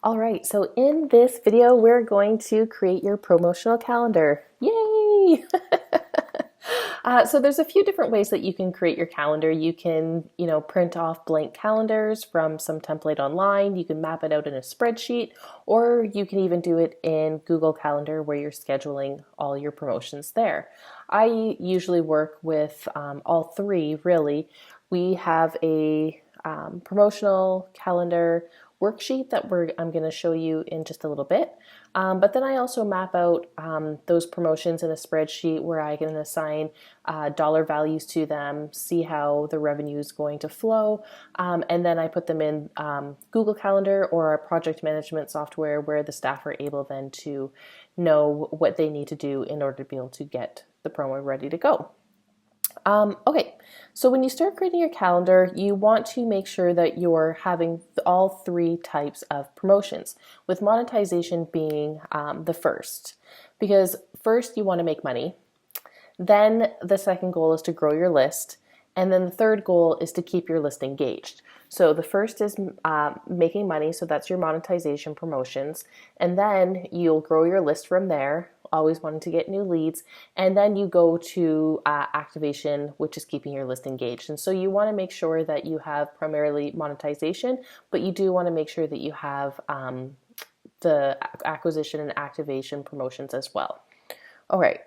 All right, so in this video, we're going to create your promotional calendar. Yay! So there's a few different ways that you can create your calendar. You can, print off blank calendars from some template online. You can map it out in a spreadsheet, or you can even do it in Google Calendar where you're scheduling all your promotions there. I usually work with all three, really. We have a promotional calendar worksheet that I'm going to show you in just a little bit. But then I also map out those promotions in a spreadsheet where I can assign dollar values to them, see how the revenue is going to flow, and then I put them in Google Calendar or a project management software where the staff are able then to know what they need to do in order to be able to get the promo ready to go. Okay, so when you start creating your calendar, you want to make sure that you're having all three types of promotions, with monetization being the first. Because first you want to make money, then the second goal is to grow your list, and then the third goal is to keep your list engaged. So the first is making money, so that's your monetization promotions, and then you'll grow your list from there, always wanting to get new leads, and then you go to activation, which is keeping your list engaged. And so you want to make sure that you have primarily monetization, but you do want to make sure that you have the acquisition and activation promotions as well. All right.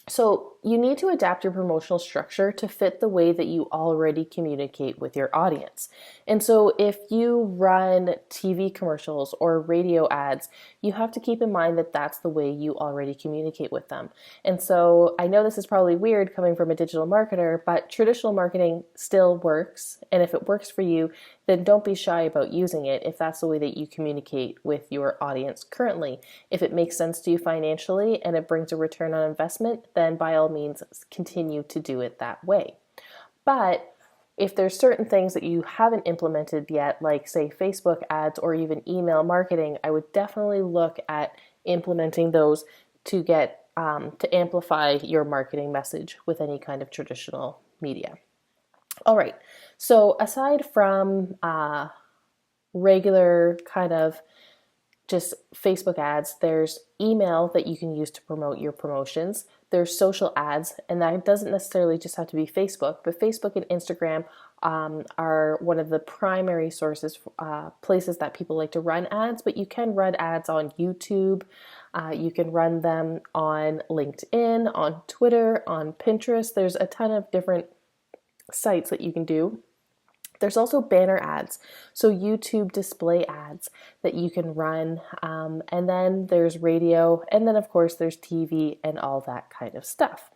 So you need to adapt your promotional structure to fit the way that you already communicate with your audience. And so if you run TV commercials or radio ads, you have to keep in mind that that's the way you already communicate with them. And so I know this is probably weird coming from a digital marketer, but traditional marketing still works. And if it works for you, then don't be shy about using it if that's the way that you communicate with your audience currently. If it makes sense to you financially and it brings a return on investment, then by all means continue to do it that way. But if there's certain things that you haven't implemented yet, like say Facebook ads or even email marketing, I would definitely look at implementing those to get to amplify your marketing message with any kind of traditional media. All right, so aside from regular kind of just Facebook ads, there's email that you can use to promote your promotions. There's social ads, and that doesn't necessarily just have to be Facebook, but Facebook and Instagram are one of the primary sources, places that people like to run ads, but you can run ads on YouTube. You can run them on LinkedIn, on Twitter, on Pinterest. There's a ton of different sites that you can do. There's also banner ads, so YouTube display ads that you can run, and then there's radio, and then of course there's TV and all that kind of stuff.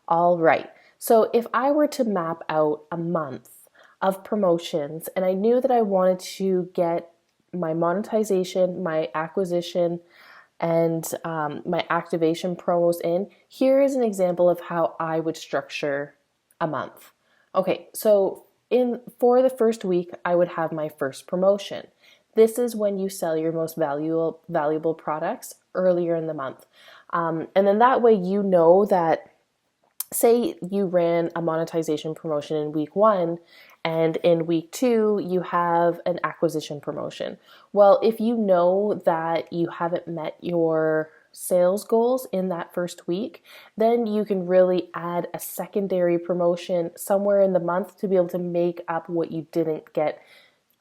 All right, so if I were to map out a month of promotions and I knew that I wanted to get my monetization, my acquisition, and my activation promos in, here is an example of how I would structure a month. Okay, so for the first week, I would have my first promotion. This is when you sell your most valuable products earlier in the month. And then that way you know that, say you ran a monetization promotion in week 1, and in week 2, you have an acquisition promotion. Well, if you know that you haven't met your sales goals in that first week, then you can really add a secondary promotion somewhere in the month to be able to make up what you didn't get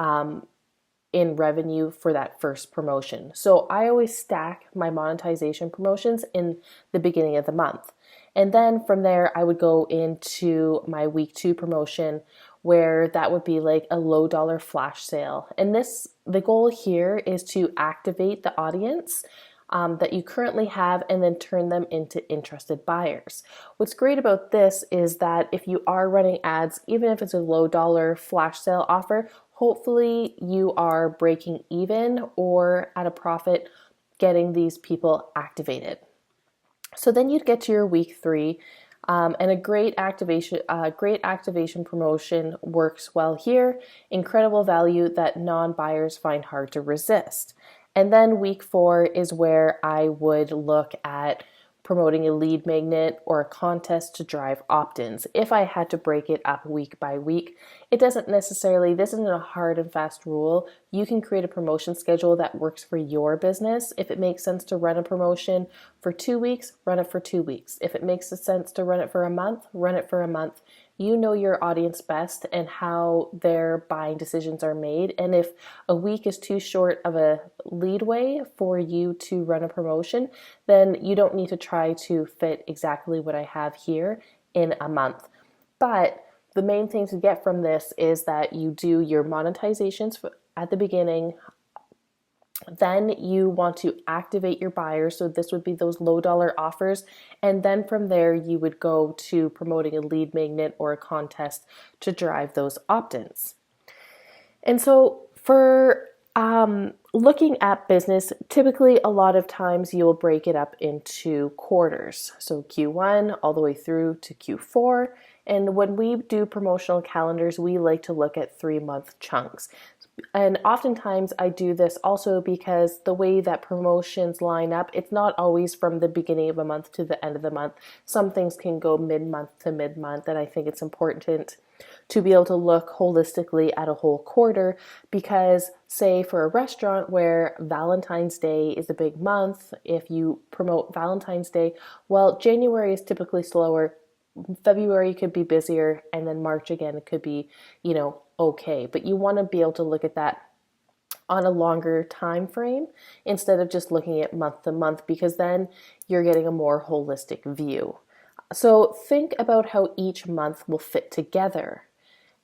in revenue for that first promotion. So I always stack my monetization promotions in the beginning of the month. And then from there, I would go into my week 2 promotion, where that would be like a low dollar flash sale. And the goal here is to activate the audience that you currently have and then turn them into interested buyers. What's great about this is that if you are running ads, even if it's a low dollar flash sale offer, hopefully you are breaking even or at a profit getting these people activated. So then you'd get to your week 3, and a great activation promotion works well here. Incredible value that non-buyers find hard to resist. And then week 4 is where I would look at promoting a lead magnet or a contest to drive opt-ins. If I had to break it up week by week, it doesn't necessarily, this isn't a hard and fast rule. You can create a promotion schedule that works for your business. If it makes sense to run a promotion for 2 weeks, run it for 2 weeks. If it makes sense to run it for a month, run it for a month. You know your audience best and how their buying decisions are made. And if a week is too short of a leadway for you to run a promotion, then you don't need to try to fit exactly what I have here in a month. But the main thing to get from this is that you do your monetizations at the beginning. Then you want to activate your buyers. So this would be those low dollar offers. And then from there, you would go to promoting a lead magnet or a contest to drive those opt-ins. And so for looking at business, typically a lot of times you'll break it up into quarters. So Q1 all the way through to Q4. And when we do promotional calendars, we like to look at 3-month chunks. And oftentimes I do this also because the way that promotions line up, it's not always from the beginning of a month to the end of the month. Some things can go mid-month to mid-month, and I think it's important to be able to look holistically at a whole quarter because, say, for a restaurant where Valentine's Day is a big month, if you promote Valentine's Day, well, January is typically slower, February could be busier, and then March again could be, okay. But you want to be able to look at that on a longer time frame instead of just looking at month to month, because then you're getting a more holistic view. So think about how each month will fit together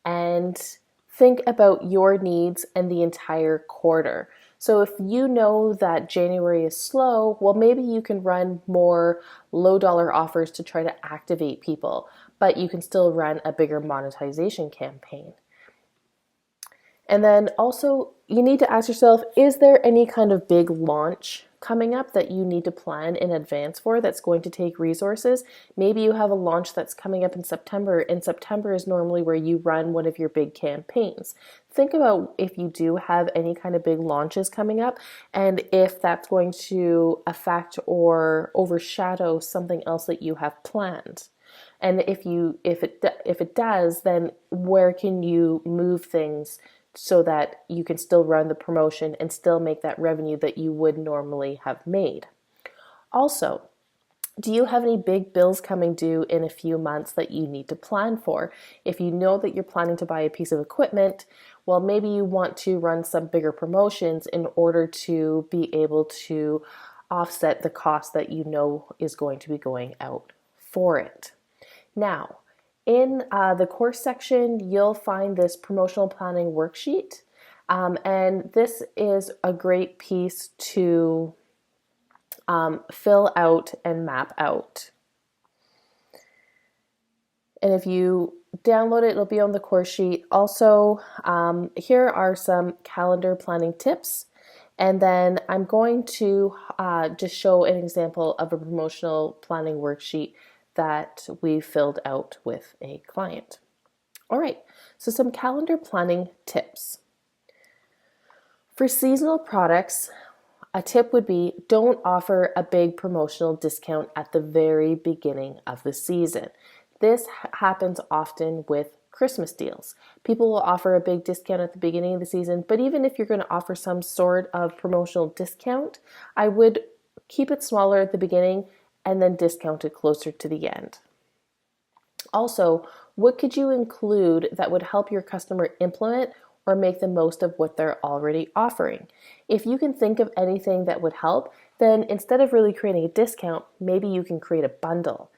and think about your needs and the entire quarter. So if you know that January is slow, well, maybe you can run more low dollar offers to try to activate people, but you can still run a bigger monetization campaign. And then also you need to ask yourself, is there any kind of big launch coming up that you need to plan in advance for that's going to take resources? Maybe you have a launch that's coming up in September, and September is normally where you run one of your big campaigns. Think about if you do have any kind of big launches coming up and if that's going to affect or overshadow something else that you have planned. And if it does, then where can you move things so that you can still run the promotion and still make that revenue that you would normally have made? Also, do you have any big bills coming due in a few months that you need to plan for? If you know that you're planning to buy a piece of equipment, well, maybe you want to run some bigger promotions in order to be able to offset the cost that you know is going to be going out for it. Now, in the course section, you'll find this promotional planning worksheet, and this is a great piece to fill out and map out. And if you download it, it'll be on the course sheet. Also, here are some calendar planning tips. And then I'm going to just show an example of a promotional planning worksheet that we filled out with a client. All right, so some calendar planning tips. For seasonal products, a tip would be don't offer a big promotional discount at the very beginning of the season. This happens often with Christmas deals. People will offer a big discount at the beginning of the season, but even if you're going to offer some sort of promotional discount, I would keep it smaller at the beginning and then discount it closer to the end. Also, what could you include that would help your customer implement or make the most of what they're already offering? If you can think of anything that would help, then instead of really creating a discount, maybe you can create a bundle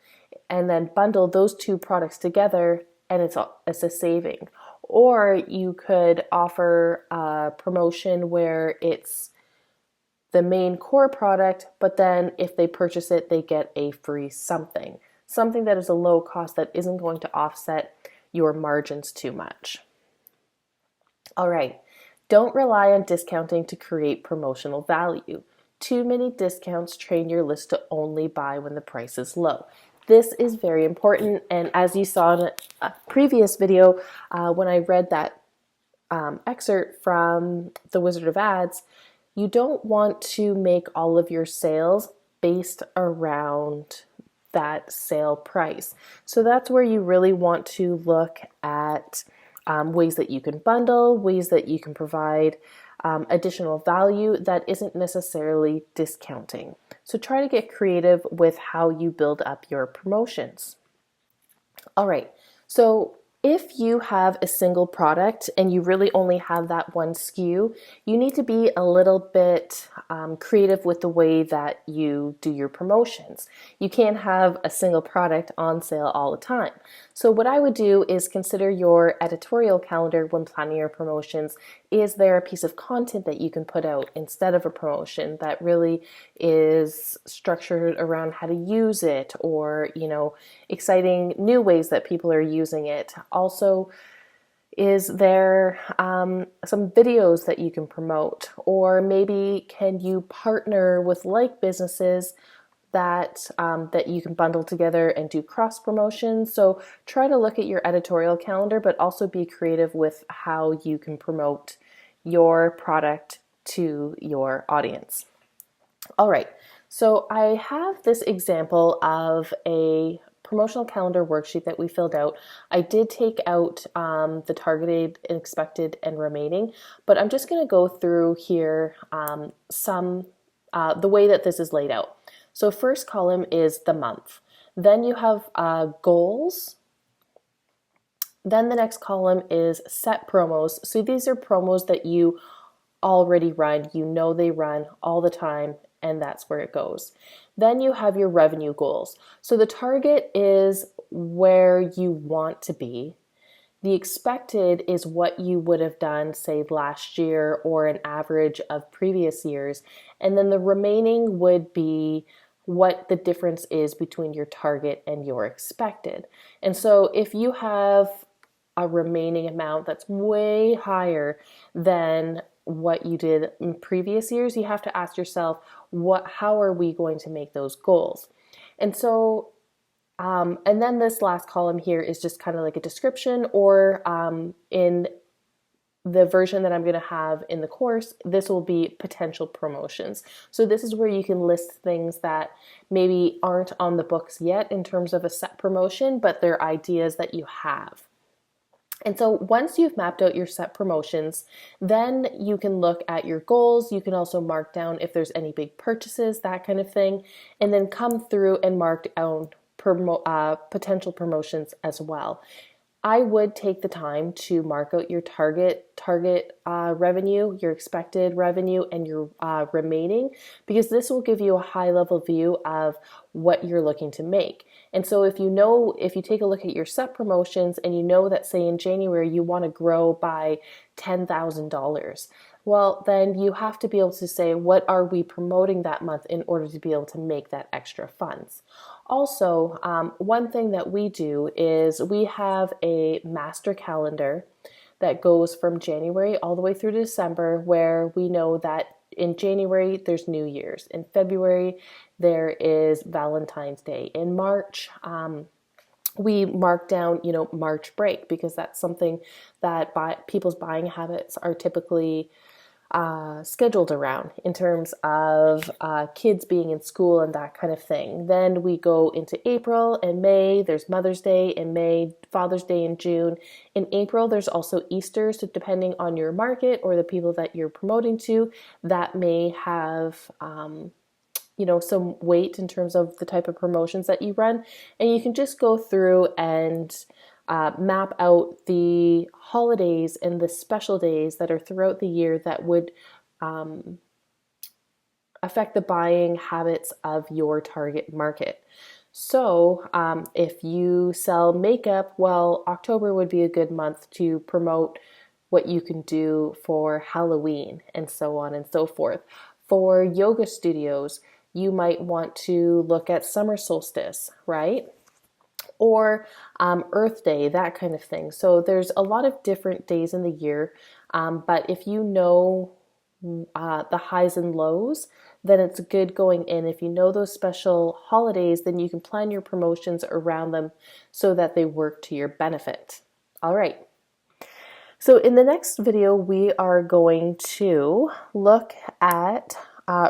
and then bundle those two products together, and it's a saving. Or you could offer a promotion where it's the main core product, but then if they purchase it, they get a free something that is a low cost that isn't going to offset your margins too much. All right, don't rely on discounting to create promotional value. Too many discounts train your list to only buy when the price is low. This is very important, and as you saw in a previous video, when I read that excerpt from The Wizard of Ads, you don't want to make all of your sales based around that sale price. So that's where you really want to look at ways that you can bundle, ways that you can provide additional value that isn't necessarily discounting. So try to get creative with how you build up your promotions. All right, so if you have a single product and you really only have that one SKU, you need to be a little bit creative with the way that you do your promotions. You can't have a single product on sale all the time. So what I would do is consider your editorial calendar when planning your promotions. Is there a piece of content that you can put out instead of a promotion that really is structured around how to use it, or exciting new ways that people are using it? Also, is there some videos that you can promote, or maybe can you partner with like businesses that you can bundle together and do cross promotions? So try to look at your editorial calendar, but also be creative with how you can promote your product to your audience. All right, so I have this example of a promotional calendar worksheet that we filled out. I did take out the targeted, expected, and remaining, but I'm just going to go through here the way that this is laid out. So first column is the month. Then you have goals. Then the next column is set promos. So these are promos that you already run. You know they run all the time, and that's where it goes. Then you have your revenue goals. So the target is where you want to be. The expected is what you would have done, say, last year or an average of previous years. And then the remaining would be what the difference is between your target and your expected. And so if you have a remaining amount that's way higher than what you did in previous years, you have to ask yourself, how are we going to make those goals? And so and then this last column here is just kind of like a description, or in the version that I'm going to have in the course, this will be potential promotions. So this is where you can list things that maybe aren't on the books yet in terms of a set promotion, but they're ideas that you have. And so once you've mapped out your set promotions, then you can look at your goals. You can also mark down if there's any big purchases, that kind of thing, and then come through and mark down potential promotions as well. I would take the time to mark out your target revenue, your expected revenue, and your remaining, because this will give you a high level view of what you're looking to make. And so if you take a look at your set promotions and you know that, say, in January you want to grow by $10,000, well, then you have to be able to say, what are we promoting that month in order to be able to make that extra funds? Also, one thing that we do is we have a master calendar that goes from January all the way through to December, where we know that in January there's New Year's. In February there is Valentine's Day. In March, we mark down, March break, because that's something that people's buying habits are typically scheduled around in terms of kids being in school and that kind of thing. Then we go into April and May. There's Mother's Day in May, Father's Day in June. In April, there's also Easter. So depending on your market or the people that you're promoting to, that may have some weight in terms of the type of promotions that you run. And you can just go through and map out the holidays and the special days that are throughout the year that would affect the buying habits of your target market. So if you sell makeup, well, October would be a good month to promote what you can do for Halloween, and so on and so forth. For yoga studios, you might want to look at summer solstice, right? Or Earth Day, that kind of thing. So there's a lot of different days in the year, but if you know the highs and lows, then it's good going in. If you know those special holidays, then you can plan your promotions around them so that they work to your benefit. All right. So in the next video, we are going to look at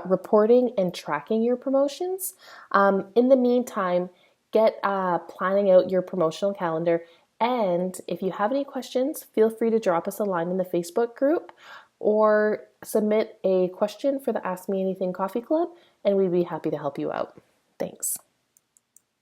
reporting and tracking your promotions. In the meantime, get planning out your promotional calendar. And if you have any questions, feel free to drop us a line in the Facebook group or submit a question for the Ask Me Anything Coffee Club, and we'd be happy to help you out. Thanks.